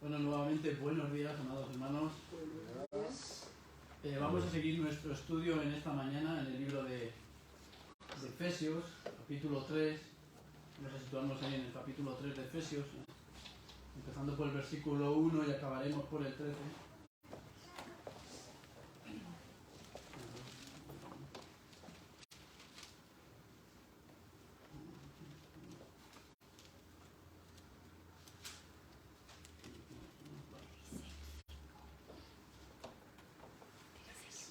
Bueno, nuevamente buenos días, amados hermanos. Vamos a seguir nuestro estudio en esta mañana en el libro de Efesios, capítulo 3. Vamos a situarnos ahí en el capítulo 3 de Efesios, empezando por el versículo 1 y acabaremos por el 13.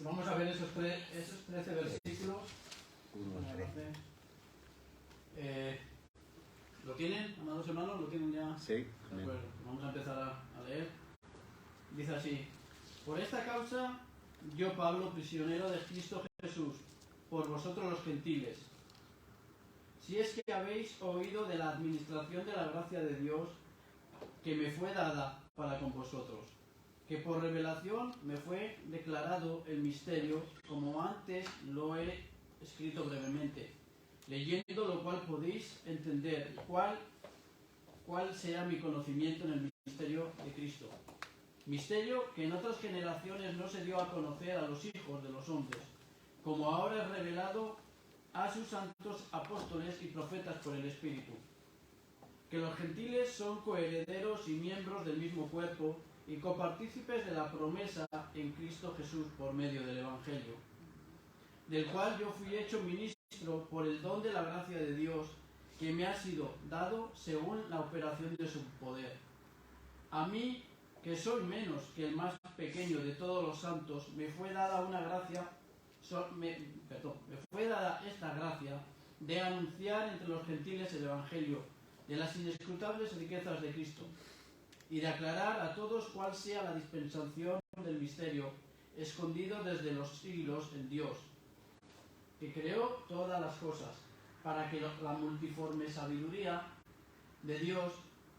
Vamos a ver esos 13 versículos. ¿Lo tienen, amados hermanos? ¿Lo tienen ya? Sí. De acuerdo, vamos a empezar a leer. Dice así: por esta causa, yo Pablo, prisionero de Cristo Jesús, por vosotros los gentiles, si es que habéis oído de la administración de la gracia de Dios que me fue dada para con vosotros, que por revelación me fue declarado el misterio, como antes lo he escrito brevemente, leyendo lo cual podéis entender cuál sea mi conocimiento en el misterio de Cristo. Misterio que en otras generaciones no se dio a conocer a los hijos de los hombres, como ahora es revelado a sus santos apóstoles y profetas por el Espíritu. Que los gentiles son coherederos y miembros del mismo cuerpo y copartícipes de la promesa en Cristo Jesús por medio del Evangelio, del cual yo fui hecho ministro por el don de la gracia de Dios que me ha sido dado según la operación de su poder. A mí, que soy menos que el más pequeño de todos los santos, me fue dada esta gracia de anunciar entre los gentiles el Evangelio de las inescrutables riquezas de Cristo, y de aclarar a todos cuál sea la dispensación del misterio escondido desde los siglos en Dios, que creó todas las cosas, para que la multiforme sabiduría de Dios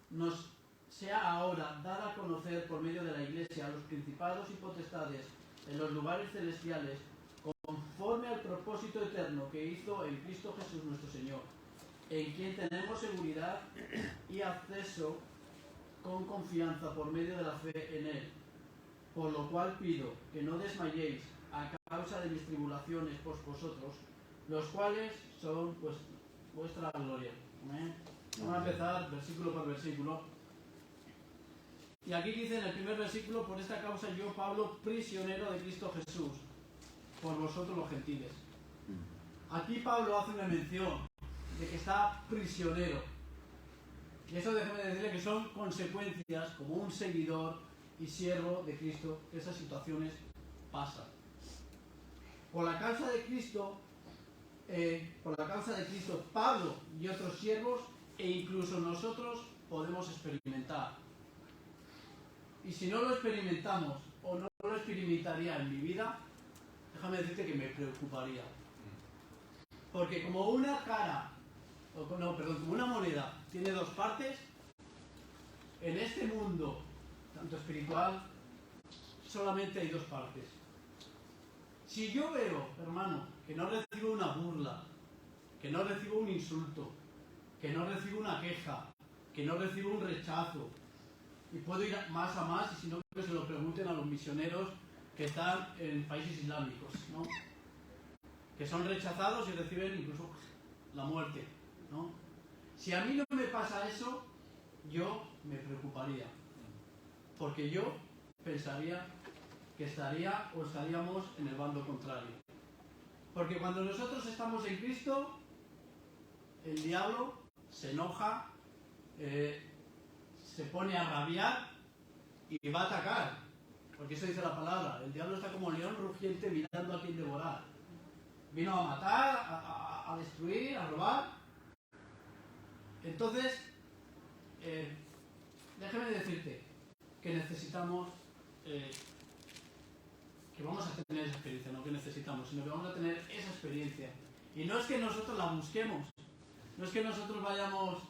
nos sea ahora dada a conocer por medio de la Iglesia a los principados y potestades en los lugares celestiales, conforme al propósito eterno que hizo en Cristo Jesús nuestro Señor, en quien tenemos seguridad y acceso con confianza por medio de la fe en Él. Por lo cual pido que no desmayéis a causa de mis tribulaciones por vosotros, los cuales son pues vuestra gloria. ¿Amén? Vamos a empezar versículo por versículo. Y aquí dice en el primer versículo: por esta causa yo, Pablo, prisionero de Cristo Jesús, por vosotros los gentiles. Aquí Pablo hace una mención de que está prisionero. Y eso déjeme decirle que son consecuencias, como un seguidor y siervo de Cristo, que esas situaciones pasan. Por la causa de Cristo, Pablo y otros siervos, e incluso nosotros, podemos experimentar. Y si no lo experimentamos, o no lo experimentaría en mi vida, déjame decirte que me preocuparía. Porque como una como una moneda tiene dos partes, en este mundo, tanto espiritual, solamente hay dos partes. Si yo veo, hermano, que no recibo una burla, que no recibo un insulto, que no recibo una queja, que no recibo un rechazo, y puedo ir más a más, y si no, que se lo pregunten a los misioneros que están en países islámicos, ¿no? Que son rechazados y reciben incluso la muerte, ¿no? Si a mí no me pasa eso, yo me preocuparía, porque yo pensaría que estaríamos en el bando contrario. Porque cuando nosotros estamos en Cristo, el diablo se enoja, se pone a rabiar y va a atacar, porque eso dice la palabra: el diablo está como león rugiente mirando a quien devorar. Vino a matar, a destruir, a robar. Entonces, déjeme decirte que necesitamos, que vamos a tener esa experiencia, no que necesitamos, sino que vamos a tener esa experiencia. Y no es que nosotros la busquemos, no es que nosotros vayamos...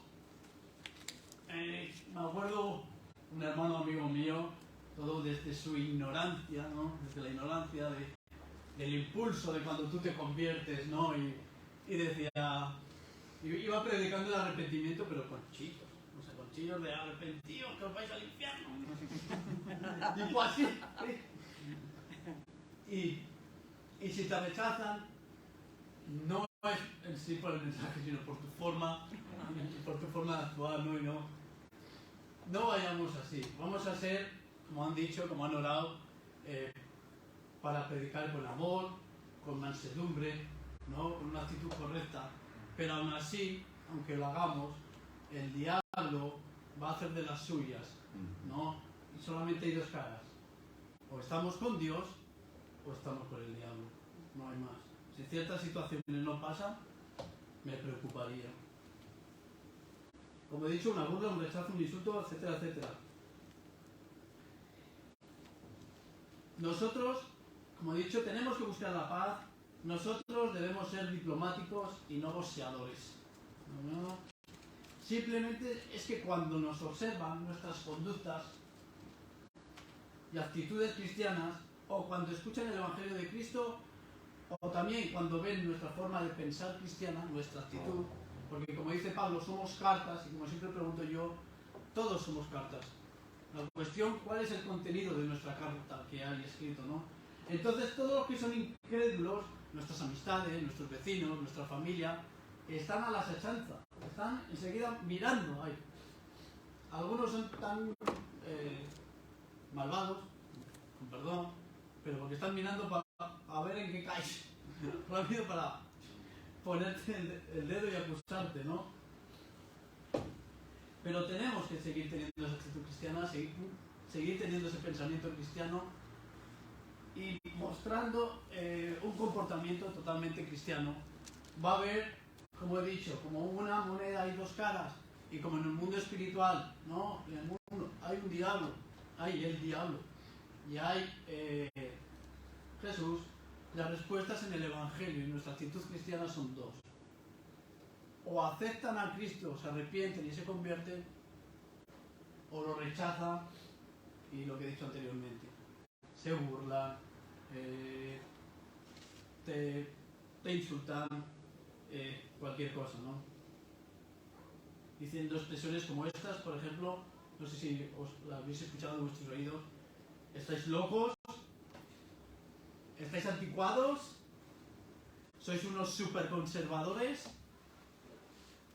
me acuerdo un hermano amigo mío, todo desde su ignorancia, ¿no? Desde la ignorancia del impulso de cuando tú te conviertes, ¿no? Y decía... Iba predicando el arrepentimiento, pero con chicos, cuchillos de arrepentidos, que os vais al infierno. Y pues así. Y si te rechazan, no es en sí por el mensaje, sino por tu forma de actuar, ¿no? Y no vayamos así. Vamos a ser, como han dicho, como han orado, para predicar con amor, con mansedumbre, ¿no? Con una actitud correcta. Pero aún así, aunque lo hagamos, el diablo va a hacer de las suyas, ¿no? Y solamente hay dos caras. O estamos con Dios o estamos con el diablo. No hay más. Si ciertas situaciones no pasan, me preocuparía. Como he dicho, una burla, un rechazo, un insulto, etcétera, etcétera. Nosotros, como he dicho, tenemos que buscar la paz. Nosotros debemos ser diplomáticos y no boxeadores. ¿No? Simplemente es que cuando nos observan nuestras conductas y actitudes cristianas, o cuando escuchan el Evangelio de Cristo, o también cuando ven nuestra forma de pensar cristiana, nuestra actitud, porque como dice Pablo, somos cartas, y como siempre pregunto yo, todos somos cartas. La cuestión, ¿cuál es el contenido de nuestra carta que hay escrito, ¿no? Entonces, todos los que son incrédulos, nuestras amistades, nuestros vecinos, nuestra familia, están a la asechanza, están enseguida mirando ahí. Algunos son tan malvados, con perdón, pero porque están mirando para ver en qué caes, rápido para ponerte el dedo y acusarte, ¿no? Pero tenemos que seguir teniendo esa actitud cristiana, seguir teniendo ese pensamiento cristiano y mostrando un comportamiento totalmente cristiano. Va a haber, como he dicho, como una moneda hay dos caras, y como en el mundo espiritual, ¿no? En el mundo hay un diablo, hay el diablo, y hay Jesús. Las respuestas en el Evangelio y nuestra actitud cristiana son dos. O aceptan a Cristo, se arrepienten y se convierten, o lo rechazan y lo que he dicho anteriormente, se burlan, te insultan, cualquier cosa, ¿no? Diciendo expresiones como estas, por ejemplo, no sé si os las habéis escuchado en vuestros oídos: ¿estáis locos? ¿Estáis anticuados? ¿Sois unos super conservadores?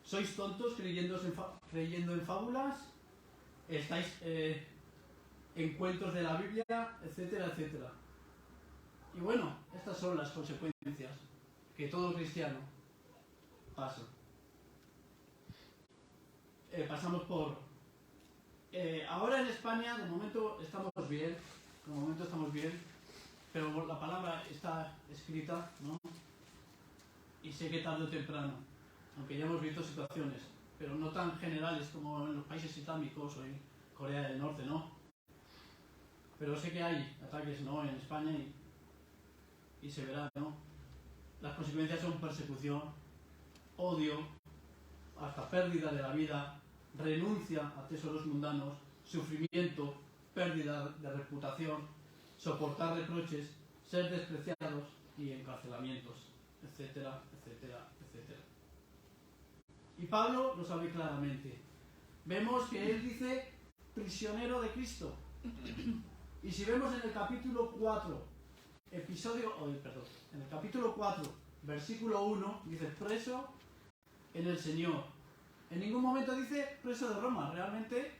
¿Sois tontos creyendo en fábulas? ¿Estáis en cuentos de la Biblia? Etcétera, etcétera. Y bueno, estas son las consecuencias que todo cristiano pasa. Pasamos por... ahora en España, de momento estamos bien, pero la palabra está escrita, ¿no? Y sé que tarde o temprano, aunque ya hemos visto situaciones, pero no tan generales como en los países islámicos o en Corea del Norte, ¿no? Pero sé que hay ataques, ¿no?, en España y se verá, ¿no? Las consecuencias son persecución, odio, hasta pérdida de la vida, renuncia a tesoros mundanos, sufrimiento, pérdida de reputación, soportar reproches, ser despreciados y encarcelamientos, etcétera, etcétera, etcétera. Y Pablo lo sabe claramente. Vemos que él dice prisionero de Cristo. Y si vemos en el capítulo 4, en el capítulo 4, versículo 1, dice preso en el Señor. En ningún momento dice preso de Roma, realmente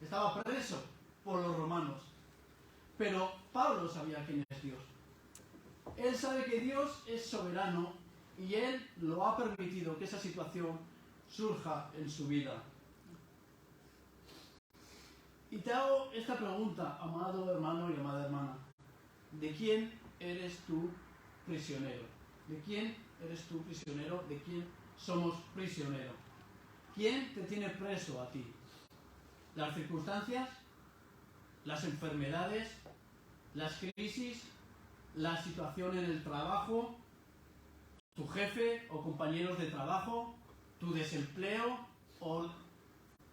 estaba preso por los romanos. Pero Pablo sabía quién es Dios. Él sabe que Dios es soberano y él lo ha permitido que esa situación surja en su vida. Y te hago esta pregunta, amado hermano y amada hermana. ¿De quién eres tú prisionero? ¿De quién eres tú prisionero? ¿De quién somos prisioneros? ¿Quién te tiene preso a ti? ¿Las circunstancias? ¿Las enfermedades? ¿Las crisis? ¿La situación en el trabajo? ¿Tu jefe o compañeros de trabajo? ¿Tu desempleo? ¿O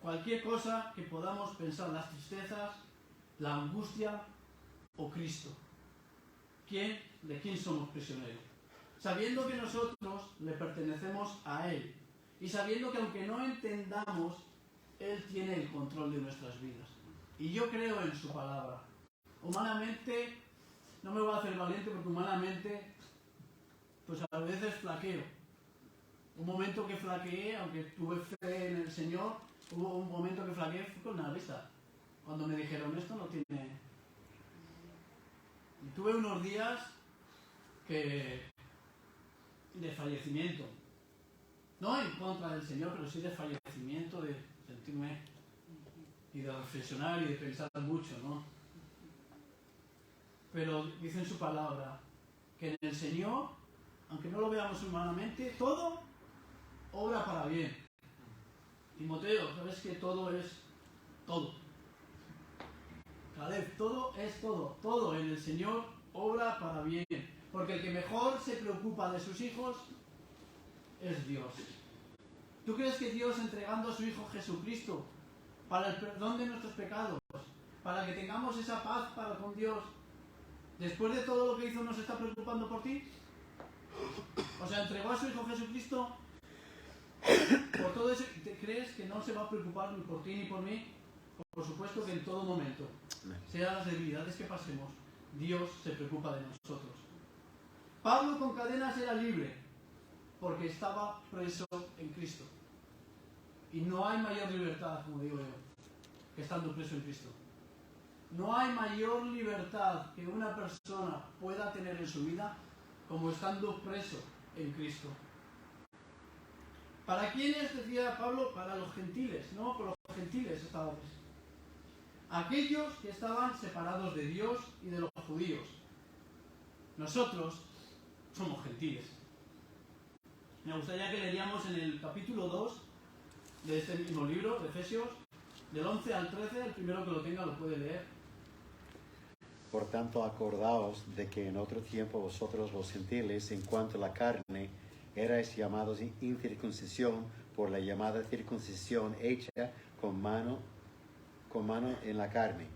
cualquier cosa que podamos pensar, las tristezas, la angustia o Cristo? ¿De quién somos prisioneros? Sabiendo que nosotros le pertenecemos a Él y sabiendo que aunque no entendamos Él tiene el control de nuestras vidas. Y yo creo en su palabra. Humanamente, no me voy a hacer valiente porque humanamente, pues a veces flaqueo. Un momento que flaqueé, aunque tuve fe en el Señor, hubo un momento que flaqueé fue con la vista. Cuando me dijeron, esto no tiene... Y tuve unos días de fallecimiento. No en contra del Señor, pero sí de fallecimiento, de sentirme y de reflexionar y de pensar mucho, ¿no? Pero dice en su palabra que en el Señor, aunque no lo veamos humanamente, todo obra para bien. Timoteo, sabes que todo es todo. Caleb, todo es todo. Todo en el Señor obra para bien. Porque el que mejor se preocupa de sus hijos es Dios. ¿Tú crees que Dios, entregando a su Hijo Jesucristo para el perdón de nuestros pecados, para que tengamos esa paz para con Dios, después de todo lo que hizo, no se está preocupando por ti? O sea, entregó a su Hijo Jesucristo por todo eso. ¿Te crees que no se va a preocupar ni por ti ni por mí? Por supuesto que en todo momento, sea las debilidades que pasemos, Dios se preocupa de nosotros. Pablo con cadenas era libre porque estaba preso en Cristo. Y no hay mayor libertad, como digo yo, que estando preso en Cristo. No hay mayor libertad que una persona pueda tener en su vida como estando preso en Cristo. ¿Para quiénes, decía Pablo? Para los gentiles, ¿no? Por los gentiles estaba preso. Aquellos que estaban separados de Dios y de los judíos. Nosotros somos gentiles. Me gustaría que leeríamos en el capítulo 2 de este mismo libro, de Efesios, del 11 al 13, el primero que lo tenga lo puede leer. Por tanto, acordaos de que en otro tiempo vosotros los gentiles, en cuanto a la carne, erais llamados incircuncisión por la llamada circuncisión hecha con mano en la carne.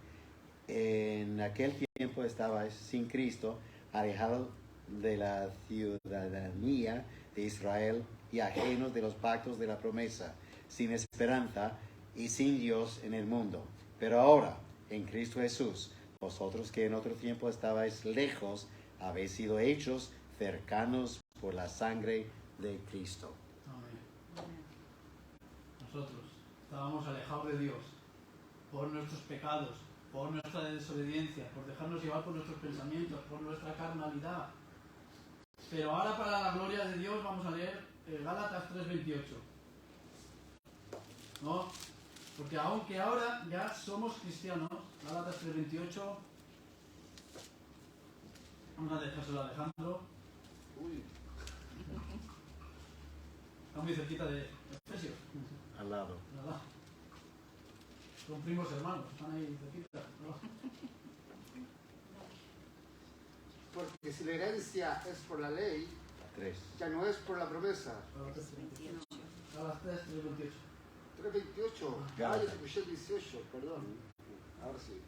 En aquel tiempo estabais sin Cristo, alejados de la ciudadanía de Israel y ajenos de los pactos de la promesa, sin esperanza y sin Dios en el mundo. Pero ahora, en Cristo Jesús, vosotros que en otro tiempo estabais lejos, habéis sido hechos cercanos por la sangre de Cristo. Amén. Nosotros estábamos alejados de Dios por nuestros pecados, por nuestra desobediencia, por dejarnos llevar por nuestros pensamientos, por nuestra carnalidad. Pero ahora, para la gloria de Dios, vamos a leer Gálatas 3:28. ¿No? Porque aunque ahora ya somos cristianos, Gálatas 3:28, vamos a dejárselo a Alejandro. Está muy cerquita de Efesios. Al lado. Nada. Son primos hermanos, están ahí cerquita. ¿No? Porque si la herencia es por la ley, 3. ya no es por la promesa. Gálatas 3:28. 3:28. Ah, yo escuché 18, perdón. Ahora sí.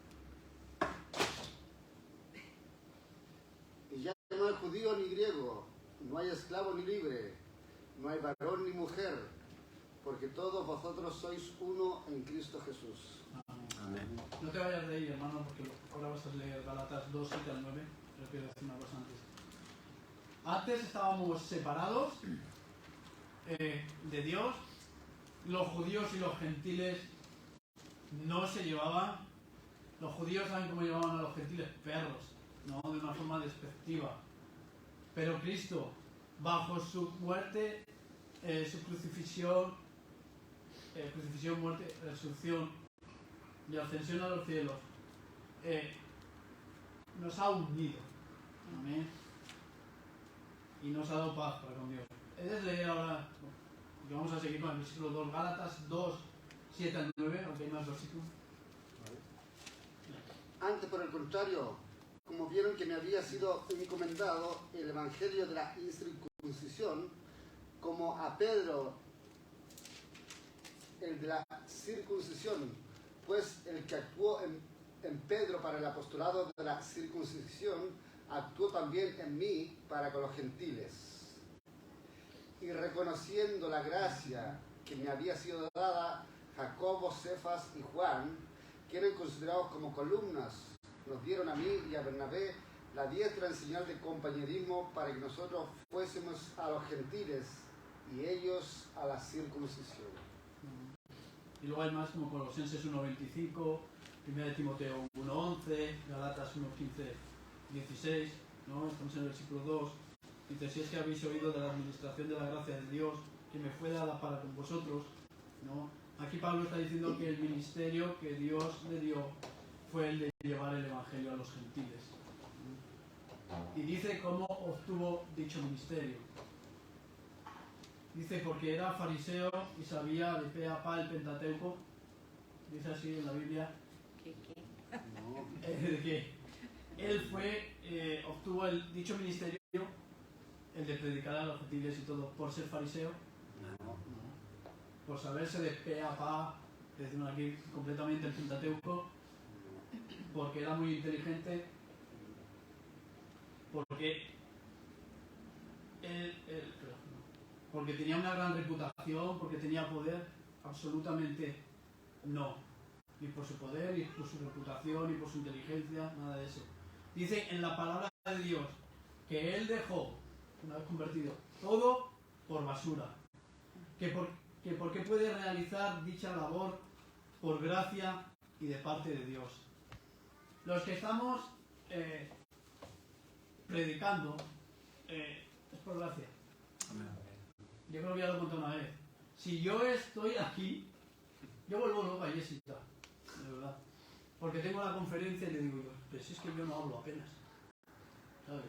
Y ya no hay judío ni griego, no hay esclavo ni libre, no hay varón ni mujer, porque todos vosotros sois uno en Cristo Jesús. Amén. No te vayas de ahí, hermano, porque ahora vas a leer Gálatas 2, 7 al 9. Pero quiero decir una cosa antes. Antes estábamos separados de Dios. Los judíos y los gentiles no se llevaban. Los judíos saben cómo llevaban a los gentiles, perros, ¿no? De una forma despectiva. Pero Cristo, bajo su muerte, su crucifixión, muerte, resurrección y ascensión a los cielos, nos ha unido. Amén. Y nos ha dado paz para con Dios. He de leer ahora, porque vamos a seguir con el versículo 2, Gálatas 2, 7 al 9, aunque hay más versículos. Antes, por el contrario, como vieron que me había sido encomendado el evangelio de la incircuncisión, como a Pedro el de la circuncisión, pues el que actuó en Pedro para el apostolado de la circuncisión, actuó también en mí para con los gentiles. Y reconociendo la gracia que me había sido dada, Jacobo, Cefas y Juan, que eran considerados como columnas, nos dieron a mí y a Bernabé la diestra en señal de compañerismo para que nosotros fuésemos a los gentiles y ellos a la circuncisión. Y luego hay más como Colosenses 1.25, 1 de Timoteo 1.11, Galatas 1.15-16, ¿no? Estamos en el versículo 2. Dice, si es que habéis oído de la administración de la gracia de Dios que me fue dada para con vosotros, ¿no? Aquí Pablo está diciendo que el ministerio que Dios le dio fue el de llevar el Evangelio a los gentiles. Y dice cómo obtuvo dicho ministerio. Dice porque era fariseo y sabía de pe a pa el Pentateuco. Dice así en la Biblia. Que él obtuvo dicho ministerio, el de predicar a los gentiles y todo, por ser fariseo. No. Por saberse de pe a pa, decimos aquí completamente el Pentateuco, porque era muy inteligente, porque tenía una gran reputación, porque tenía poder, absolutamente no. Ni por su poder, ni por su reputación, ni por su inteligencia, nada de eso. Dice en la palabra de Dios que él dejó, una vez convertido, todo por basura. Que porque puede realizar dicha labor por gracia y de parte de Dios. Los que estamos predicando es por gracia. Amén. Yo creo que ya lo conté una vez. Si yo estoy aquí, yo vuelvo loca a Jessica, de verdad. Porque tengo la conferencia y le digo yo, pero si es que yo no hablo apenas, ¿sabes?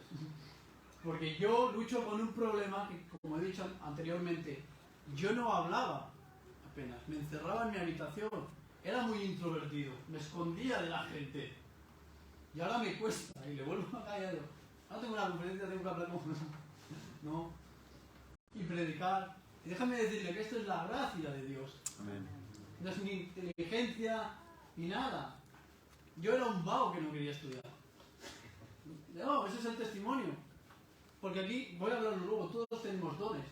Porque yo lucho con un problema que, como he dicho anteriormente, yo no hablaba apenas, me encerraba en mi habitación, era muy introvertido, me escondía de la gente. Y ahora me cuesta y le vuelvo a callar. Ahora tengo una conferencia, tengo que hablar con ¿no? Y predicar. Y déjame decirle que esto es la gracia de Dios. Amén. No es ni inteligencia ni nada. Yo era un vago que no quería estudiar. No, ese es el testimonio. Porque aquí, voy a hablarlo luego, todos tenemos dones.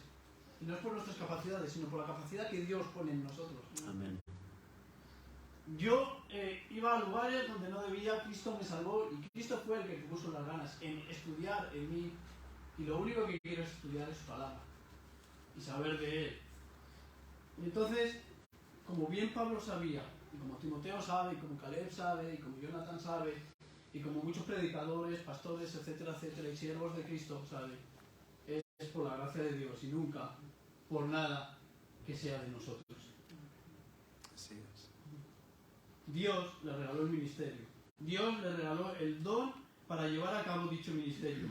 Y no es por nuestras capacidades, sino por la capacidad que Dios pone en nosotros. Amén. Yo iba a lugares donde no debía, Cristo me salvó y Cristo fue el que me puso las ganas en estudiar en mí. Y lo único que quiero es estudiar es su palabra y saber de él. Y entonces, como bien Pablo sabía, y como Timoteo sabe, y como Caleb sabe, y como Jonathan sabe, y como muchos predicadores, pastores, etcétera, etcétera, y siervos de Cristo saben, es por la gracia de Dios y nunca por nada que sea de nosotros. Así es. Dios le regaló el ministerio. Dios le regaló el don para llevar a cabo dicho ministerio.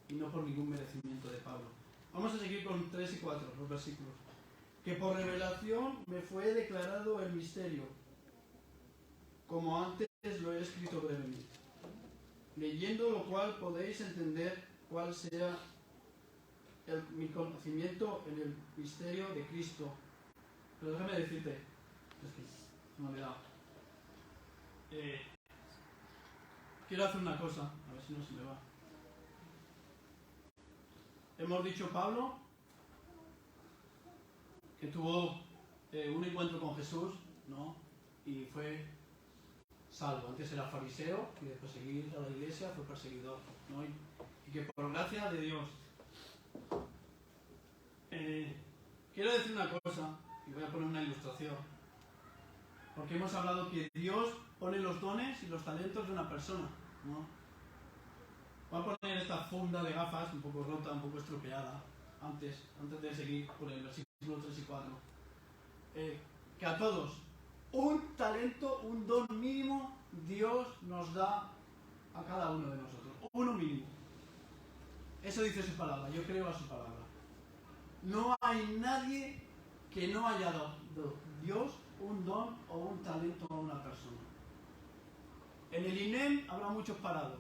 Y no por ningún merecimiento de Pablo. Vamos a seguir con 3 y 4, los versículos. Que por revelación me fue declarado el misterio, como antes lo he escrito brevemente. Leyendo lo cual podéis entender cuál sea mi conocimiento en el misterio de Cristo. Pero déjame decirte, es que se me ha olvidado. Quiero hacer una cosa, a ver si no se me va. Hemos dicho Pablo que tuvo un encuentro con Jesús, ¿no? Y fue salvo. Antes era fariseo y de perseguir a la iglesia fue perseguidor, ¿no? Y que por gracia de Dios. Quiero decir una cosa, y voy a poner una ilustración. Porque hemos hablado que Dios pone los dones y los talentos de una persona, ¿no? Voy a poner esta funda de gafas un poco rota, un poco estropeada, antes de seguir por el versículo 3 y 4. Que a todos, un talento, un don mínimo, Dios nos da a cada uno de nosotros. Uno mínimo. Eso dice su palabra, yo creo a su palabra. No hay nadie que no haya dado Dios un don o un talento a una persona. En el INEM habrá muchos parados.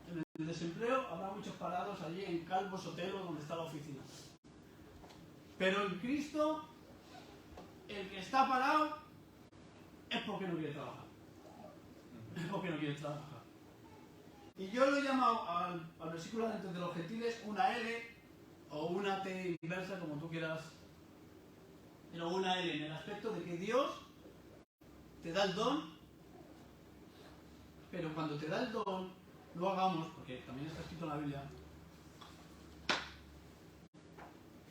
En el desempleo habrá muchos parados allí en Calvo Sotelo, donde está la oficina. Pero en Cristo, el que está parado es porque no quiere trabajar. Es porque no quiere trabajar. Y yo lo he llamado al versículo antes de los gentiles una L o una T inversa, como tú quieras y luego una L en el aspecto de que Dios te da el don, pero cuando te da el don, lo hagamos, porque también está escrito en la Biblia,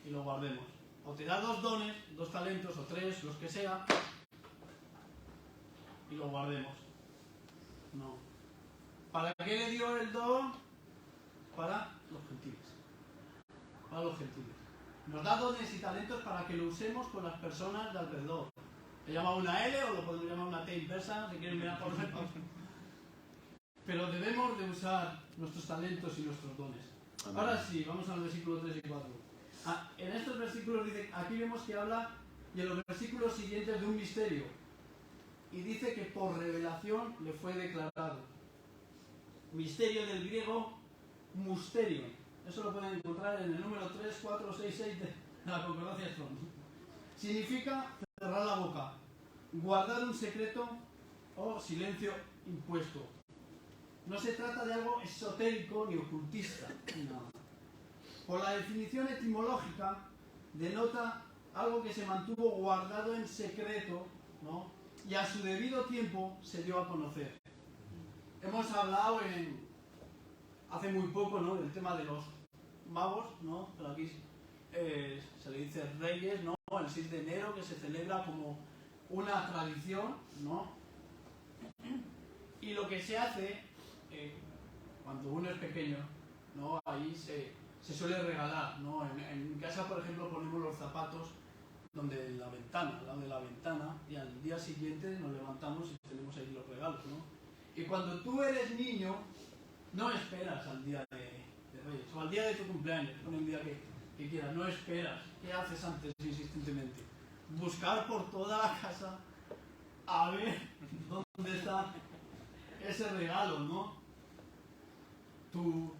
y lo guardemos. O te da 2 dones, 2 talentos, o 3, los que sea, y lo guardemos. No. ¿Para qué le dio el don? Para los gentiles. Para los gentiles. Nos da dones y talentos para que lo usemos con las personas de alrededor. ¿Le llama una L o lo podemos llamar una T inversa? Si quieren mirar por ejemplo. Pero debemos de usar nuestros talentos y nuestros dones. Amén. Ahora sí, vamos al versículo 3 y 4. En estos versículos dice, aquí vemos que habla, y en los versículos siguientes, de un misterio. Y dice que por revelación le fue declarado. Misterio del griego, musterio. Eso lo pueden encontrar en el número 3, 4, 6, 6 de la concordancia Strong. Significa cerrar la boca, guardar un secreto o silencio impuesto. No se trata de algo esotérico ni ocultista, ni nada. Por la definición etimológica, denota algo que se mantuvo guardado en secreto, ¿no? Y a su debido tiempo se dio a conocer. Hemos hablado hace muy poco, ¿no?, del tema de los magos, ¿no? Pero aquí se le dice Reyes, ¿no? El 6 de enero, que se celebra como una tradición, ¿no? Y lo que se hace cuando uno es pequeño, ¿no? Ahí se suele regalar, ¿no? En mi casa, por ejemplo, ponemos los zapatos donde la ventana, al lado de la ventana, y al día siguiente nos levantamos y tenemos ahí los regalos, ¿no? Y cuando tú eres niño, no esperas al día de Reyes, o al día de tu cumpleaños, pon el día que quieras, no esperas. ¿Qué haces antes insistentemente? Buscar por toda la casa a ver dónde está ese regalo, ¿no? Tus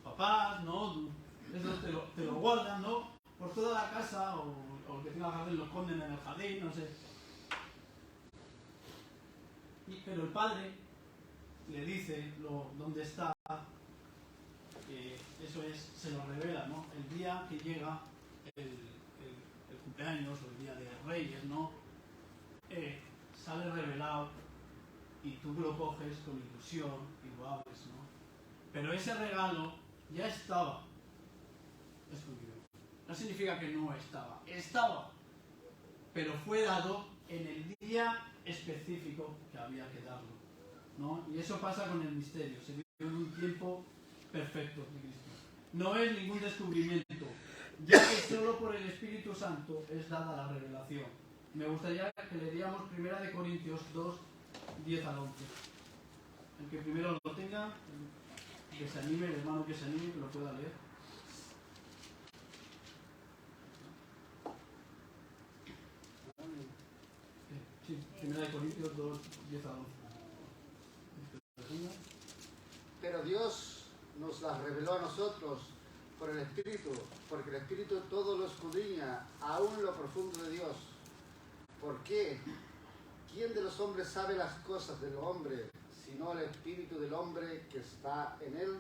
papás, ¿no? Eso te lo guardan, ¿no? Por toda la casa, o que tenga jardín lo esconden en el jardín, no sé. Pero el padre le dice dónde está, eso es, se lo revela, ¿no? El día que llega el cumpleaños o el día de Reyes, ¿no? Sale revelado y tú lo coges con ilusión y lo abres, ¿no? Pero ese regalo ya estaba escondido. No significa que no estaba, estaba, pero fue dado en el día específico que había que darlo, ¿no? Y eso pasa con el misterio, se vive en un tiempo perfecto de Cristo. No es ningún descubrimiento, ya que solo por el Espíritu Santo es dada la revelación. Me gustaría que leeríamos 1 Corintios 2, 10 al 11. El que primero lo tenga, que se anime, el hermano que se anime, que lo pueda leer. Sí, 1 Corintios 2, 10 al 11. Pero Dios nos las reveló a nosotros por el Espíritu, porque el Espíritu todo lo escudriña, aún lo profundo de Dios. ¿Por qué? ¿Quién de los hombres sabe las cosas del hombre, sino el Espíritu del hombre que está en él?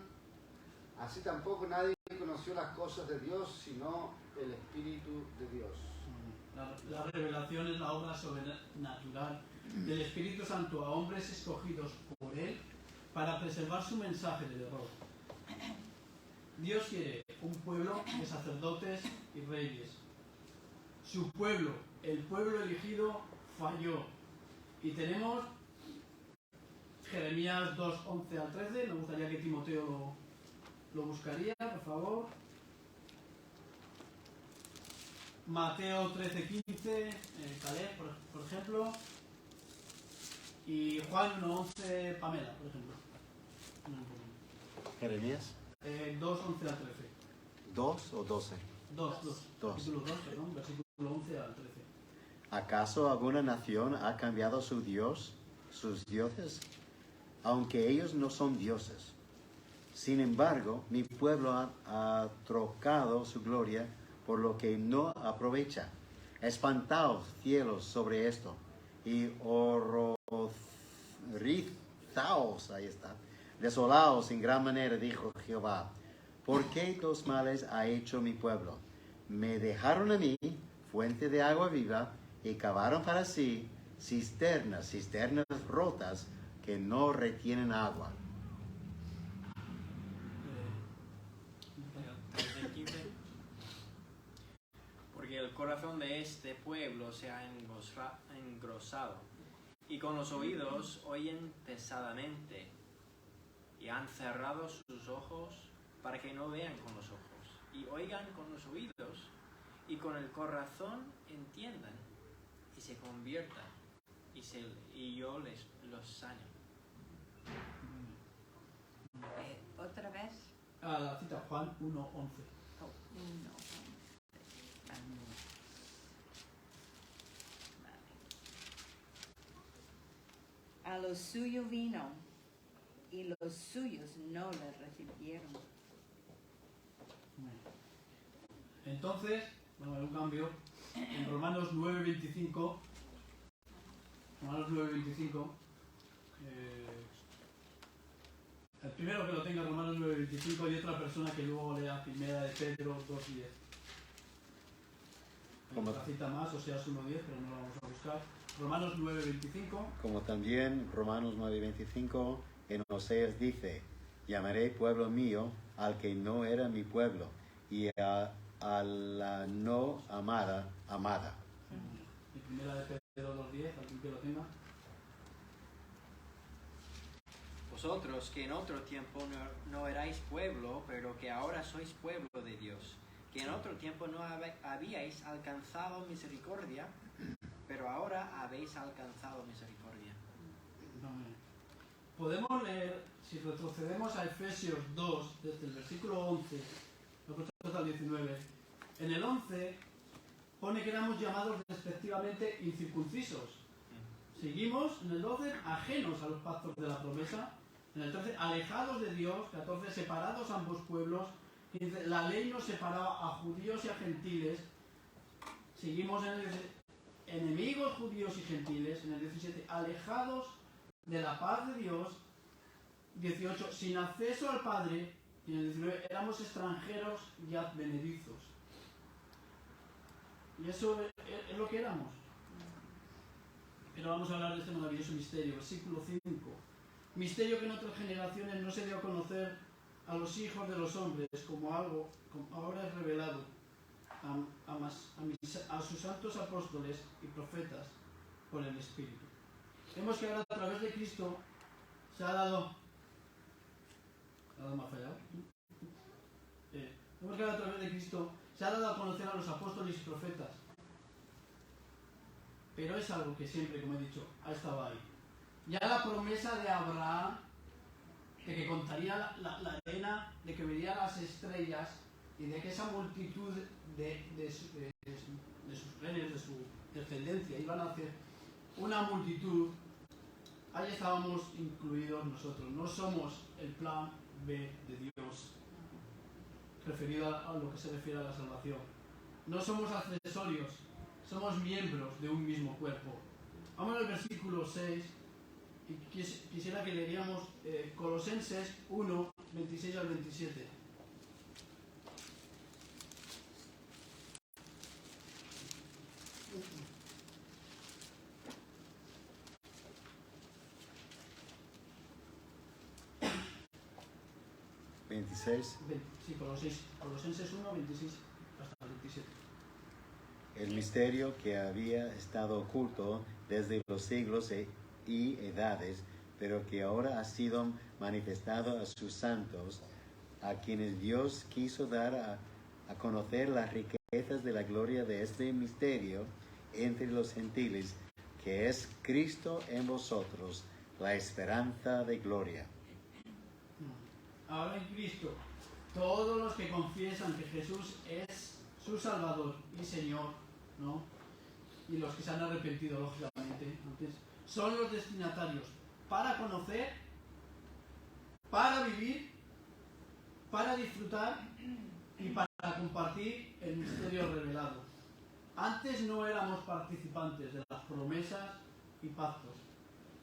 Así tampoco nadie conoció las cosas de Dios, sino el Espíritu de Dios. La revelación es la obra sobrenatural del Espíritu Santo a hombres escogidos por Él para preservar su mensaje del error. Dios quiere un pueblo de sacerdotes y reyes. Su pueblo, el pueblo elegido, falló. Y tenemos Jeremías 2, 11 al 13. Me gustaría que Timoteo lo buscaría, por favor. Mateo 13, 15, Caleb, por ejemplo. Y Juan 1, 11, Pamela, por ejemplo. Jeremías 2, 11 al 13. 2 o 12. 2. Dos. Capítulo 2, perdón, versículo 11 al 13. ¿Acaso alguna nación ha cambiado su Dios, sus dioses? Aunque ellos no son dioses. Sin embargo, mi pueblo ha trocado su gloria por lo que no aprovecha. Espantaos, cielos, sobre esto, y horrorizaos, ahí está, desolaos en gran manera, dijo Jehová. ¿Por qué dos males ha hecho mi pueblo? Me dejaron a mí, fuente de agua viva y cavaron para sí cisternas rotas que no retienen agua. Desde el 15. Porque el corazón de este pueblo se ha engrosado, y con los oídos oyen pesadamente, y han cerrado sus ojos para que no vean con los ojos, y oigan con los oídos, y con el corazón entiendan, y se conviertan, y yo los sane. Otra vez. A la cita Juan 1:11. Oh, no. Vale. A los suyos vino y los suyos no le recibieron. Entonces, bueno, hay un cambio. En Romanos 9:25, el primero que lo tenga, Romanos 9:25, y otra persona que luego lea Primera de Pedro 2:10. Hay Como- otra cita más, o sea, es 1:10, pero no lo vamos a buscar. Romanos 9:25. Como también Romanos 9:25 en Oseas dice, llamaré pueblo mío al que no era mi pueblo, y a la no amada, amada. Y Primera de Pedro 2:10, alguien que lo tenga. Vosotros que en otro tiempo no erais pueblo, pero que ahora sois pueblo de Dios, que en otro tiempo no habíais alcanzado misericordia, pero ahora habéis alcanzado misericordia. Podemos leer, si retrocedemos a Efesios 2, desde el versículo 11, hasta el 19. En el 11 pone que éramos llamados respectivamente incircuncisos. Seguimos en el 12, ajenos a los pactos de la promesa. En el 13, alejados de Dios. 14, separados ambos pueblos. 15, la ley nos separaba a judíos y a gentiles. Seguimos en el 16, enemigos judíos y gentiles. En el 17, alejados de la paz de Dios. 18, sin acceso al Padre. Y en el 19, éramos extranjeros y advenedizos. Y eso es lo que éramos. Pero vamos a hablar de este maravilloso misterio. Versículo 5. Misterio que en otras generaciones no se dio a conocer a los hijos de los hombres como algo, como ahora es revelado a sus santos apóstoles y profetas por el Espíritu. Vemos que ahora a través de Cristo se ha dado... ¿Nada más fallado? Vemos que ahora a través de Cristo se ha dado a conocer a los apóstoles y profetas. Pero es algo que siempre, como he dicho, ha estado ahí. Ya la promesa de Abraham, de que contaría la arena, de que vería las estrellas y de que esa multitud de sus genes, de su descendencia, iban a hacer una multitud, ahí estábamos incluidos nosotros. No somos el plan B de Dios, referido a lo que se refiere a la salvación. No somos accesorios, somos miembros de un mismo cuerpo. Vamos al versículo 6 y quisiera que leeríamos Colosenses 1, 26 al 27. Sí, Colosenses 1, 26 hasta 27. El misterio que había estado oculto desde los siglos y edades, pero que ahora ha sido manifestado a sus santos, a quienes Dios quiso dar a conocer las riquezas de la gloria de este misterio entre los gentiles, que es Cristo en vosotros, la esperanza de gloria. Ahora en Cristo, todos los que confiesan que Jesús es su Salvador y Señor, ¿no? Y los que se han arrepentido, lógicamente, antes, son los destinatarios para conocer, para vivir, para disfrutar y para compartir el misterio revelado. Antes no éramos participantes de las promesas y pactos,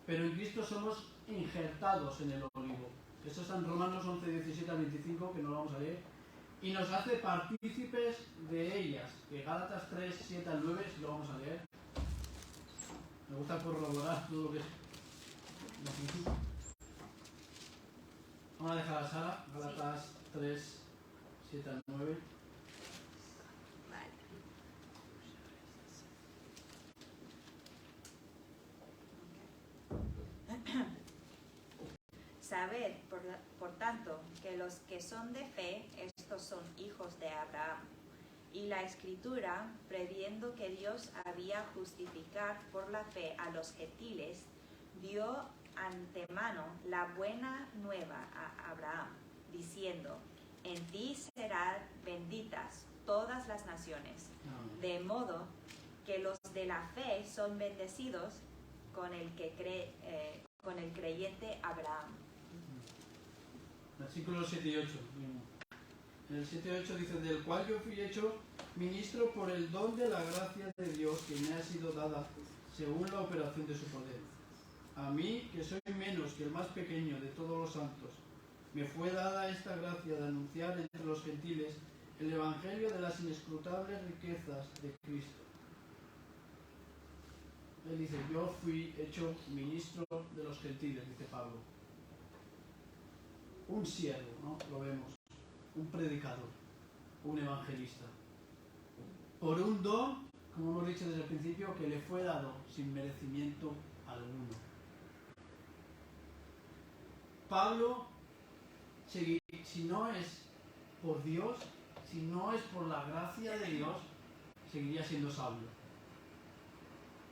pero en Cristo somos injertados en el olivo. Eso está en Romanos 11, 17 al 25, que no lo vamos a leer. y nos hace partícipes de ellas. Que Gálatas 3, 7 al 9, si lo vamos a leer. Me gusta corroborar todo lo que es. Vamos a dejar a Sara, Gálatas 3, 7 al 9. Vale. Sabed, por tanto, que los que son de fe, estos son hijos de Abraham. Y la Escritura, previendo que Dios había justificar por la fe a los gentiles, dio antemano la buena nueva a Abraham, diciendo: en ti serán benditas todas las naciones. De modo que los de la fe son bendecidos con el creyente Abraham. Versículos 7 y 8. En el 7 y 8 dice: del cual yo fui hecho ministro por el don de la gracia de Dios que me ha sido dada según la operación de su poder. A mí, que soy menos que el más pequeño de todos los santos, me fue dada esta gracia de anunciar entre los gentiles el evangelio de las inescrutables riquezas de Cristo. Él dice: yo fui hecho ministro de los gentiles, dice Pablo. Un siervo, ¿no? Lo vemos. Un predicador, un evangelista. Por un don, como hemos dicho desde el principio, que le fue dado sin merecimiento alguno. Pablo, si no es por Dios, si no es por la gracia de Dios, seguiría siendo Saulo.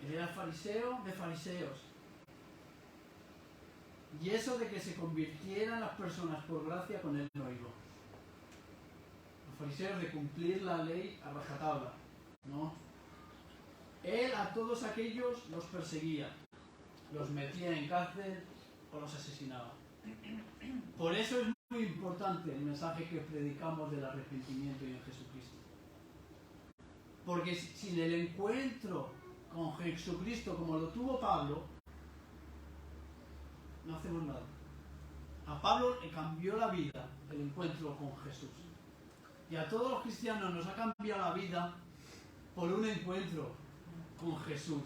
Él era fariseo de fariseos. Y eso de que se convirtieran las personas por gracia, con él no iba. Los fariseos de cumplir la ley a rajatabla, ¿no? Él a todos aquellos los perseguía, los metía en cárcel o los asesinaba. Por eso es muy importante el mensaje que predicamos del arrepentimiento y en Jesucristo. Porque sin el encuentro con Jesucristo como lo tuvo Pablo, no hacemos nada. A Pablo le cambió la vida el encuentro con Jesús. Y a todos los cristianos nos ha cambiado la vida por un encuentro con Jesús.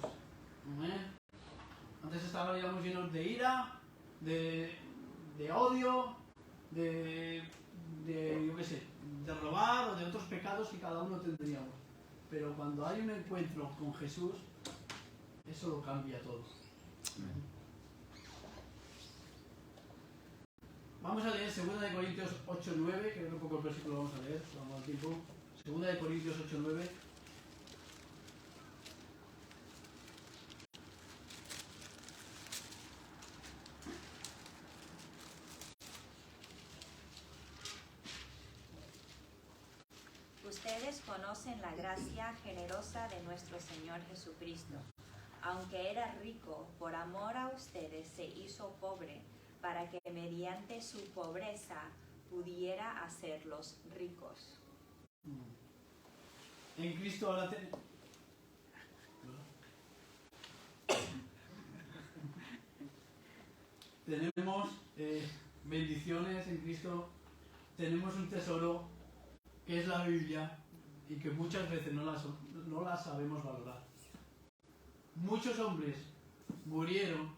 Antes estábamos llenos de ira, de odio, yo qué sé, de robar o de otros pecados que cada uno tendríamos. Pero cuando hay un encuentro con Jesús, eso lo cambia todo. Vamos a leer 2 Corintios 8:9, que es un poco el versículo vamos a leer, vamos al tiempo. 2 Corintios 8:9. Ustedes conocen la gracia generosa de nuestro Señor Jesucristo. Aunque era rico, por amor a ustedes se hizo pobre, para que mediante su pobreza pudiera hacerlos ricos. En Cristo ahora tenemos bendiciones en Cristo, tenemos un tesoro que es la Biblia y que muchas veces no la sabemos valorar. Muchos hombres murieron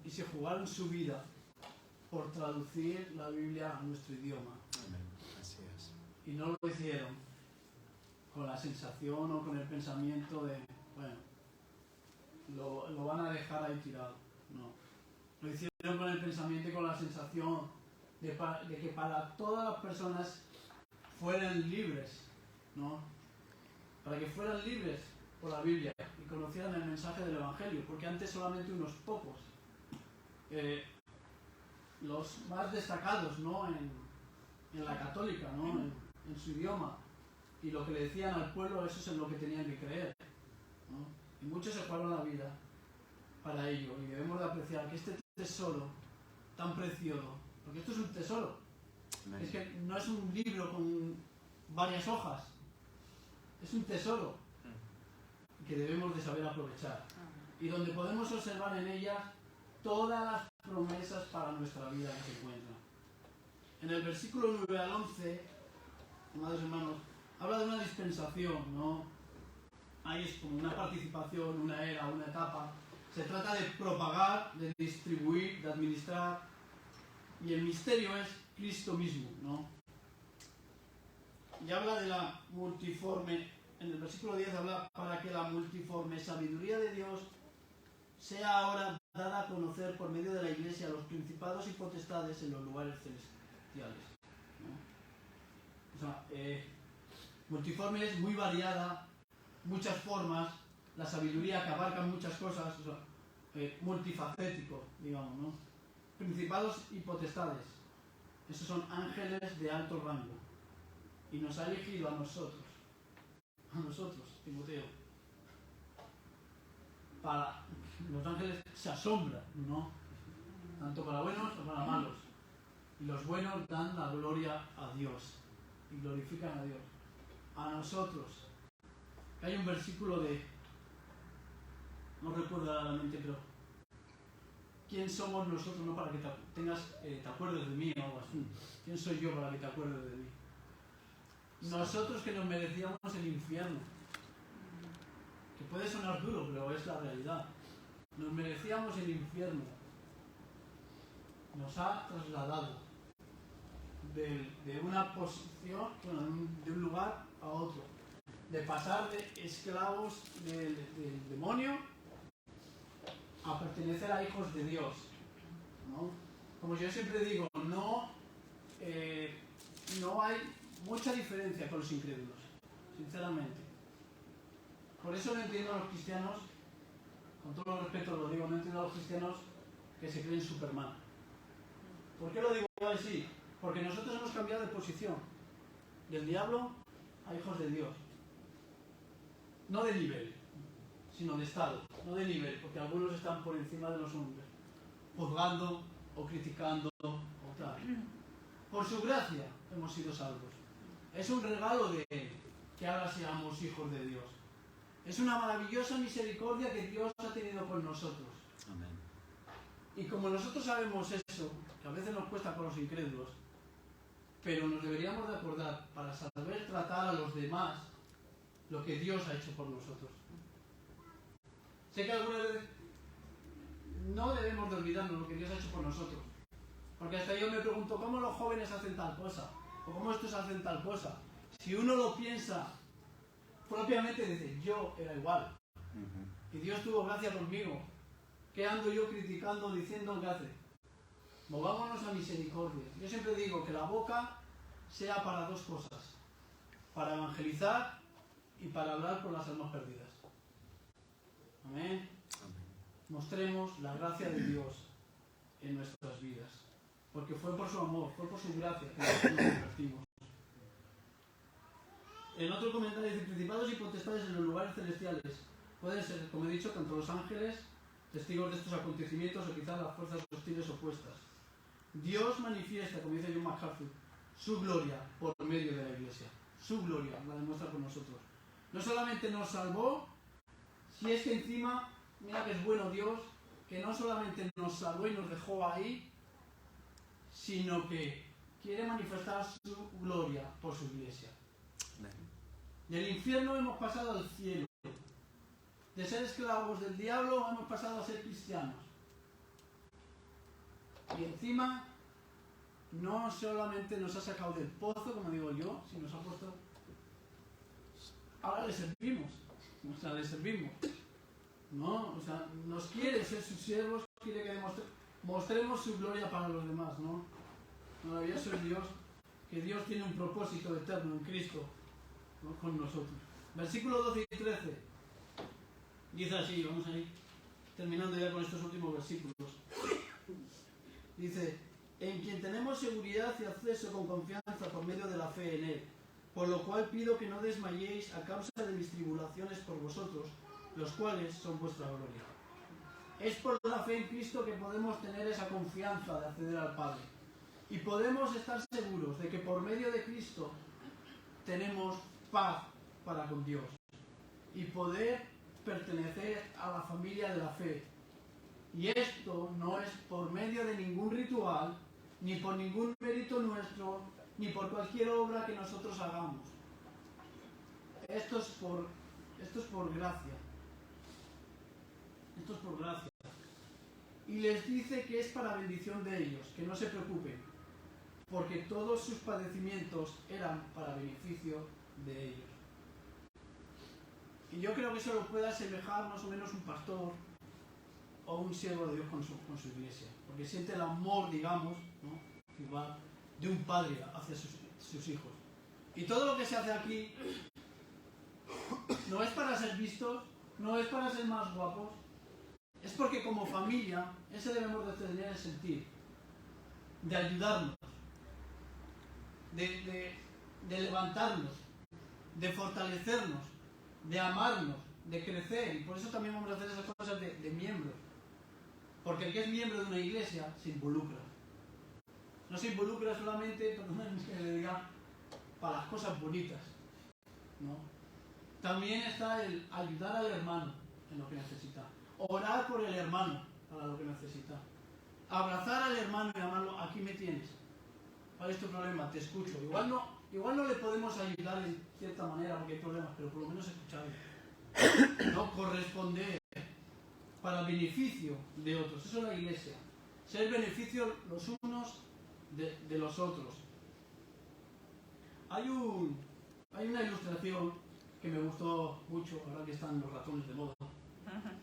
y se jugaron su vida por traducir la Biblia a nuestro idioma. Amén. Así es. Y no lo hicieron con la sensación o con el pensamiento de, bueno, lo van a dejar ahí tirado. No. Lo hicieron con el pensamiento y con la sensación de que para todas las personas fueran libres, ¿no? Para que fueran libres por la Biblia y conocieran el mensaje del Evangelio, porque antes solamente unos pocos, los más destacados, ¿no? En la católica, ¿no? En su idioma, y lo que le decían al pueblo, eso es en lo que tenían que creer, ¿no? Y muchos se jugaron la vida para ello, y debemos de apreciar que este tesoro tan precioso, porque esto es un tesoro, Amén. es que no es un libro con varias hojas, es un tesoro que debemos de saber aprovechar y donde podemos observar en ellas todas las promesas para nuestra vida que se encuentran. En el versículo 9 al 11 amados hermanos, habla de una dispensación, ¿no? Ahí es como una participación, una era, una etapa. Se trata de propagar, de distribuir, de administrar. Y el misterio es Cristo mismo, ¿no? Y habla de la multiforme, en el versículo 10 habla para que la multiforme sabiduría de Dios sea ahora dada a conocer por medio de la Iglesia a los principados y potestades en los lugares celestiales, ¿no? O sea, multiforme es muy variada, muchas formas, la sabiduría que abarca muchas cosas, o sea, multifacético, digamos, ¿no? Principados y potestades, esos son ángeles de alto rango, y nos ha elegido a nosotros, Timoteo, para los ángeles se asombran, ¿no? Tanto para buenos como para malos, y los buenos dan la gloria a Dios y glorifican a Dios. A nosotros, hay un versículo de, no recuerdo la mente, pero ¿quién somos nosotros, no, para que te acuerdes de mí o algo así? ¿Quién soy yo para que te acuerdes de mí? Nosotros que nos merecíamos el infierno, que puede sonar duro, pero es la realidad. Nos merecíamos el infierno. Nos ha trasladado de una posición, bueno, de un lugar a otro, de pasar de esclavos del demonio a pertenecer a hijos de Dios, ¿no? Como yo siempre digo, no hay mucha diferencia con los incrédulos, sinceramente. Por eso no entiendo a los cristianos, con todo el respeto lo digo, no entiendo a los cristianos que se creen Superman. ¿Por qué lo digo así? Porque nosotros hemos cambiado de posición, del diablo a hijos de Dios. No de nivel, sino de estado, no de nivel, porque algunos están por encima de los hombres, juzgando o criticando o tal. Por su gracia hemos sido salvos. Es un regalo de Él que ahora seamos hijos de Dios. Es una maravillosa misericordia que Dios ha tenido con nosotros. Amén. Y como nosotros sabemos eso, que a veces nos cuesta con los incrédulos, pero nos deberíamos de acordar para saber tratar a los demás lo que Dios ha hecho por nosotros. Sé que algunas veces no debemos de olvidarnos lo que Dios ha hecho por nosotros. Porque hasta yo me pregunto, ¿cómo los jóvenes hacen tal cosa? ¿O cómo estos hacen tal cosa? Si uno lo piensa propiamente, dice, yo era igual. Y Dios tuvo gracia conmigo. ¿Qué ando yo criticando, diciendo qué hace? Movámonos a misericordia. Yo siempre digo que la boca sea para dos cosas. Para evangelizar y para hablar por las almas perdidas. Amén. Mostremos la gracia de Dios en nuestras vidas. Porque fue por su amor, fue por su gracia que nos convertimos. En otro comentario dice, principados y potestades en los lugares celestiales pueden ser, como he dicho, tanto los ángeles, testigos de estos acontecimientos, o quizás las fuerzas hostiles opuestas. Dios manifiesta, como dice John MacArthur, su gloria por medio de la Iglesia. Su gloria la demuestra con nosotros. No solamente nos salvó, si es que encima, mira que es bueno Dios, que no solamente nos salvó y nos dejó ahí, sino que quiere manifestar su gloria por su Iglesia. Del infierno hemos pasado al cielo. De ser esclavos del diablo hemos pasado a ser cristianos. Y encima no solamente nos ha sacado del pozo, como digo yo, sino nos ha puesto... Ahora le servimos. O sea, le servimos. ¿No? O sea, nos quiere ser sus siervos, quiere que mostremos su gloria para los demás, ¿no? Maravilloso es Dios, que Dios tiene un propósito eterno en Cristo, ¿no? Con nosotros. Versículo 12 y 13. Dice así, vamos a ir terminando ya con estos últimos versículos. Dice, en quien tenemos seguridad y acceso con confianza por medio de la fe en Él, por lo cual pido que no desmayéis a causa de mis tribulaciones por vosotros, los cuales son vuestra gloria. Es por la fe en Cristo que podemos tener esa confianza de acceder al Padre. Y podemos estar seguros de que por medio de Cristo tenemos paz para con Dios. Y poder pertenecer a la familia de la fe. Y esto no es por medio de ningún ritual, ni por ningún mérito nuestro, ni por cualquier obra que nosotros hagamos. Esto es por gracia. Esto es por gracia. Y les dice que es para bendición de ellos, que no se preocupen, porque todos sus padecimientos eran para beneficio de ellos. Y yo creo que eso lo puede asemejar más o menos un pastor o un siervo de Dios con su iglesia, porque siente el amor, digamos, ¿no?, igual, de un padre hacia sus hijos. Y todo lo que se hace aquí no es para ser vistos, no es para ser más guapos, es porque como familia ese debemos de tener el sentir de ayudarnos, de levantarnos, de fortalecernos, de amarnos, de crecer. Y por eso también vamos a hacer esas cosas de miembros, porque el que es miembro de una iglesia se involucra. No se involucra solamente, perdónenme que le diga, para las cosas bonitas, ¿no? También está el ayudar al hermano en lo que necesita, orar por el hermano para lo que necesita, abrazar al hermano y amarlo. Aquí me tienes, ¿cuál es tu problema? Te escucho. Igual no le podemos ayudar en cierta manera porque hay problemas, pero por lo menos escucharle, no corresponder para beneficio de otros. Eso es la iglesia, ser beneficio los unos de los otros. Hay una ilustración que me gustó mucho, ahora que están los ratones de moda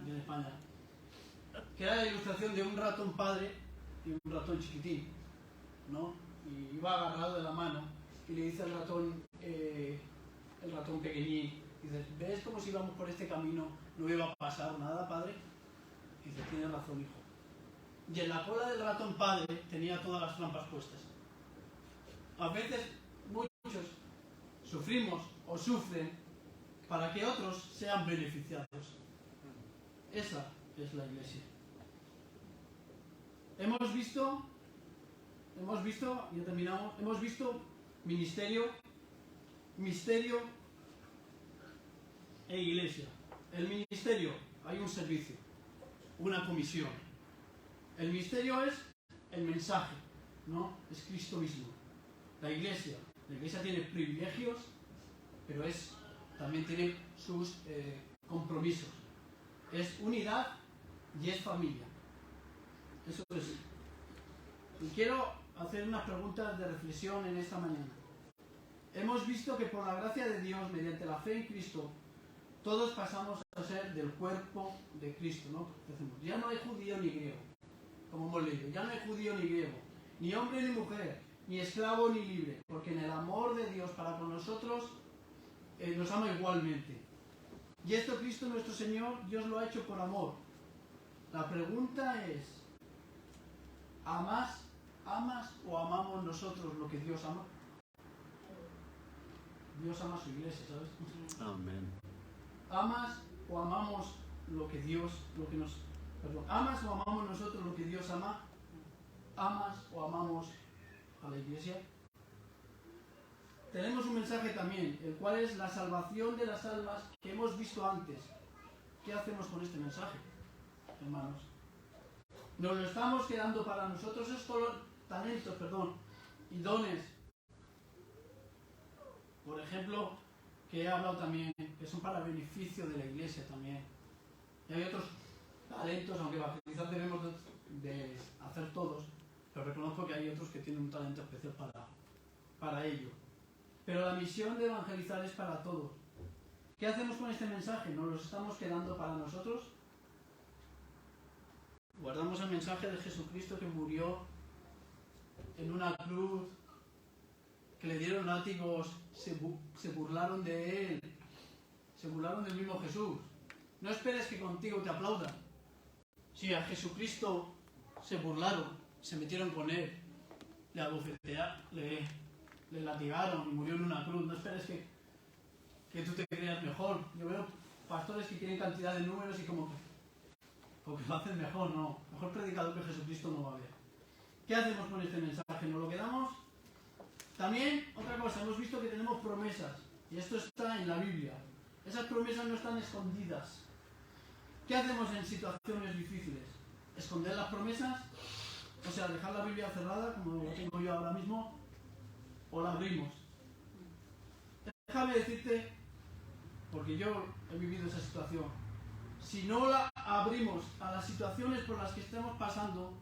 en España, que era la ilustración de un ratón padre y un ratón chiquitín, ¿no? Y iba agarrado de la mano y le dice al ratón, el ratón pequeñín, dice, ¿ves como si íbamos por este camino no iba a pasar nada, padre? Y dice, tienes razón, hijo. Y en la cola del ratón padre tenía todas las trampas puestas. A veces muchos sufrimos o sufren para que otros sean beneficiados. Esa es la iglesia. Hemos visto, ya terminamos, hemos visto ministerio, misterio e iglesia. El ministerio, hay un servicio, una comisión. El misterio es el mensaje, ¿no? Es Cristo mismo. La iglesia tiene privilegios, pero también tiene sus compromisos. Es unidad y es familia. Eso es. Y quiero hacer unas preguntas de reflexión en esta mañana. Hemos visto que por la gracia de Dios, mediante la fe en Cristo, todos pasamos a ser del cuerpo de Cristo, ¿no? Ya no hay judío ni griego, como hemos leído. Ya no hay judío ni griego, ni hombre ni mujer, ni esclavo ni libre, porque en el amor de Dios para con nosotros nos ama igualmente. Y esto Cristo nuestro Señor, Dios lo ha hecho por amor. La pregunta es, ¿amas o amamos nosotros lo que Dios ama? Dios ama a su iglesia, ¿sabes? Amén. ¿Amas o amamos ¿amas o amamos nosotros lo que Dios ama? ¿Amas o amamos a la iglesia? Tenemos un mensaje también, el cual es la salvación de las almas que hemos visto antes. ¿Qué hacemos con este mensaje, hermanos? ¿Nos lo estamos quedando para nosotros? Estos talentos, y dones, por ejemplo, que he hablado también, que son para beneficio de la iglesia también. Y hay otros talentos, aunque evangelizar debemos de hacer todos, pero reconozco que hay otros que tienen un talento especial para ello. Pero la misión de evangelizar es para todos. ¿Qué hacemos con este mensaje? ¿Nos lo estamos quedando para nosotros? Guardamos el mensaje de Jesucristo que murió en una cruz, que le dieron látigos, se burlaron de él, se burlaron del mismo Jesús. No esperes que contigo te aplaudan. Si a Jesucristo se burlaron, se metieron con él, le abofetearon, le latigaron y murió en una cruz, no esperes que tú te creas mejor. Yo veo pastores que quieren cantidad de números y como que lo hacen mejor, no. Mejor predicador que Jesucristo no va a haber. ¿Qué hacemos con este mensaje? ¿Nos lo quedamos? También, otra cosa, hemos visto que tenemos promesas, y esto está en la Biblia. Esas promesas no están escondidas. ¿Qué hacemos en situaciones difíciles? ¿Esconder las promesas? O sea, dejar la Biblia cerrada, como lo tengo yo ahora mismo. o la abrimos. Déjame decirte, porque yo he vivido esa situación, si no la abrimos a las situaciones por las que estemos pasando,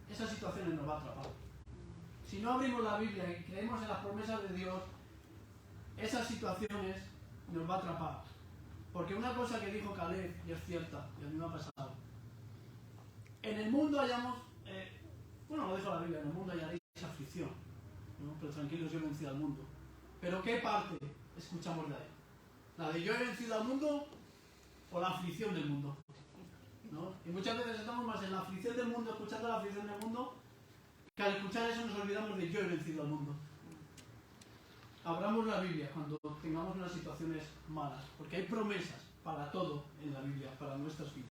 esas situaciones nos va a atrapar. Si no abrimos la Biblia y creemos en las promesas de Dios, esas situaciones nos va a atrapar. Porque una cosa que dijo Caleb, y es cierta, y a mí me ha pasado, en el mundo hallamos, lo dijo la Biblia, en el mundo hallaréis aflicción, ¿no? Pero tranquilos, yo he vencido al mundo. Pero ¿qué parte escuchamos de ahí? ¿La de yo he vencido al mundo o la aflicción del mundo? ¿No? Y muchas veces estamos más en la aflicción del mundo, escuchando la aflicción del mundo, que al escuchar eso nos olvidamos de yo he vencido al mundo. Abramos la Biblia cuando tengamos unas situaciones malas, porque hay promesas para todo en la Biblia, para nuestras vidas.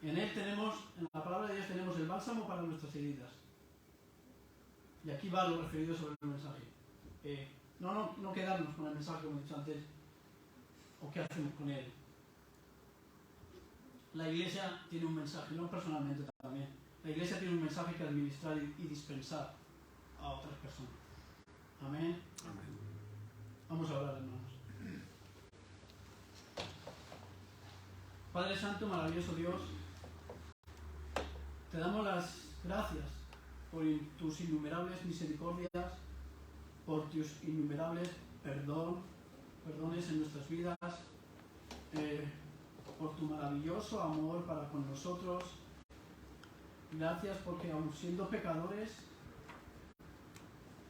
En él tenemos, en la palabra de Dios tenemos el bálsamo para nuestras heridas. Y aquí va lo referido sobre el mensaje. No quedarnos con el mensaje, como he dicho antes, o qué hacemos con él. La Iglesia tiene un mensaje, no personalmente también. La Iglesia tiene un mensaje que administrar y dispensar a otras personas. Amén. Amén. Vamos a orar, hermanos. Padre Santo, maravilloso Dios, te damos las gracias por tus innumerables misericordias, por tus innumerables perdones en nuestras vidas, por tu maravilloso amor para con nosotros. Gracias porque aun siendo pecadores,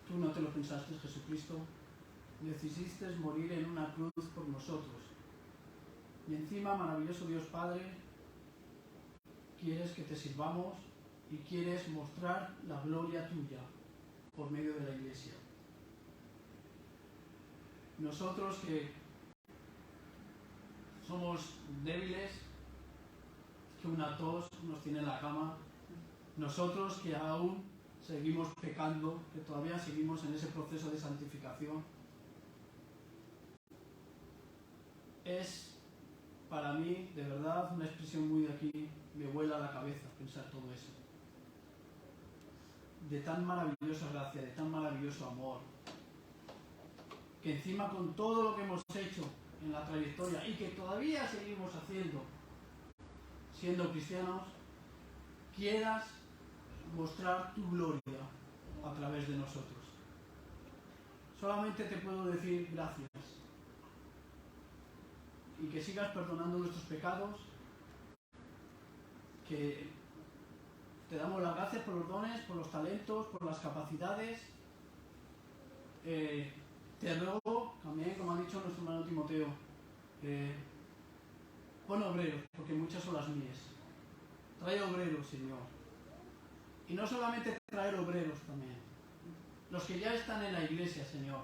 tú no te lo pensaste, Jesucristo. Decidiste morir en una cruz por nosotros. Y encima, maravilloso Dios Padre, quieres que te sirvamos y quieres mostrar la gloria tuya por medio de la Iglesia. Nosotros que somos débiles, que una tos nos tiene en la cama, nosotros que aún seguimos pecando, que todavía seguimos en ese proceso de santificación, es para mí, de verdad, una expresión muy de aquí, me vuela la cabeza pensar todo eso. De tan maravillosa gracia, de tan maravilloso amor, que encima con todo lo que hemos hecho en la trayectoria y que todavía seguimos haciendo, siendo cristianos, quieras mostrar tu gloria a través de nosotros. Solamente te puedo decir gracias. Y que sigas perdonando nuestros pecados, que te damos las gracias por los dones, por los talentos, por las capacidades. Te ruego también, como ha dicho nuestro hermano Timoteo, pon obreros, porque muchas son las mías. Trae obreros, Señor. Y no solamente traer obreros también. Los que ya están en la iglesia, Señor.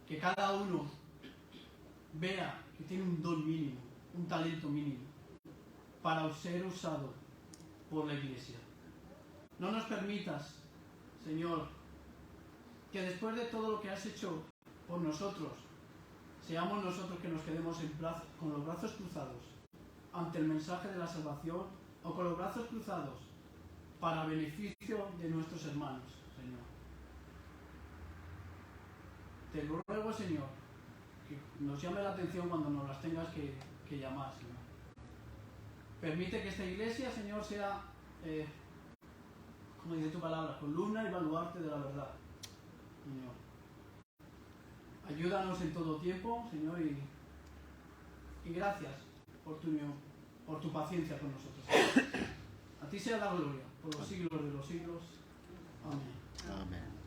Que cada uno vea que tiene un don mínimo, un talento mínimo, para ser usado por la Iglesia. No nos permitas, Señor, que después de todo lo que has hecho por nosotros, seamos nosotros que nos quedemos con los brazos cruzados ante el mensaje de la salvación, o con los brazos cruzados para beneficio de nuestros hermanos, Señor. Te lo ruego, Señor, que nos llame la atención cuando nos las tengas que llamar, Señor. Permite que esta iglesia, Señor, sea, como dice tu palabra, columna y baluarte de la verdad, Señor. Ayúdanos en todo tiempo, Señor, y gracias por tu paciencia con nosotros. A ti sea la gloria, por los siglos de los siglos. Amén. Amén.